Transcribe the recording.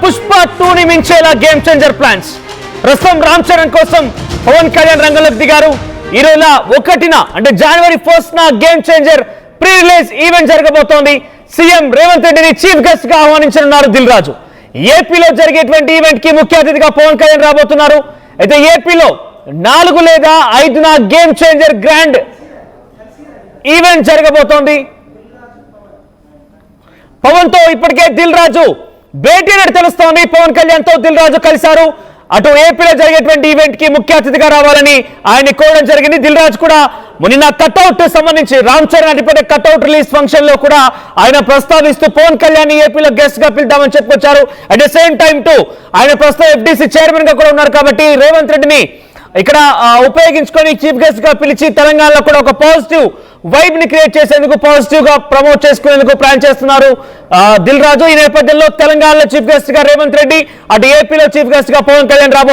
పుష్ప 2ని మించేలా game changer plans. ప్రస్తుతం రామ్ చరణ్ కోసం పవన్ కళ్యాణ్ రంగంలోకి దిగారు. ఈ రోజున 1న అంటే జనవరి 1న game changer pre release event జరగబోతోంది. సీఎం రేవంత్ రెడ్డిని చీఫ్ గెస్ట్ గా ఆహ్వానించనున్నారు దిల్ రాజు. ఏపీలో జరిగేటువంటి ఈవెంట్ కి ముఖ్య అతిథిగా పవన్ కళ్యాణ్ రాబోతున్నారు. అయితే ఏపీలో 4 లేదా 5న గేమ్ చేంజర్ గ్రాండ్ ఈవెంట్ జరగబోతోంది. పవన్ తో ఇప్పటికే దిల్ రాజు భేటీ అనేది తెలుస్తోంది. పవన్ కళ్యాణ్ తో దిల్ రాజు కలిశారు. అటు ఏపీలో జరిగేటువంటి ఈవెంట్ కి ముఖ్య అతిథిగా రావాలని ఆయన కోరడం జరిగింది. దిల్ రాజు కూడా మొన్న కట్అవుట్ సంబంధించి రామ్ చరణ్ అతిపెద్ద కట్అవుట్ రిలీజ్ ఫంక్షన్ లో కూడా ఆయన ప్రస్తావిస్తూ పవన్ కళ్యాణ్ ఏపీలో గెస్ట్ గా పిలుద్దామని చెప్పుకొచ్చారు. At the same time to ఆయన ప్రస్తుతం ఎఫ్డీసీ చైర్మన్ గా కూడా ఉన్నారు కాబట్టి రేవంత్ రెడ్డిని ఇక్కడ ఉపయోగించుకొని చీఫ్ గెస్ట్ గా పిలిచి తెలంగాణలో కూడా ఒక పాజిటివ్ వైబ్ ని క్రియేట్ చేసేందుకు, పాజిటివ్ గా ప్రమోట్ చేసుకునేందుకు ప్లాన్ చేస్తున్నారు దిల్ రాజు. ఈ నేపథ్యంలో తెలంగాణలో చీఫ్ గెస్ట్ గా రేవంత్ రెడ్డి, అటు ఏపీలో చీఫ్ గెస్ట్ గా పవన్ కళ్యాణ్ రాబోతున్నారు.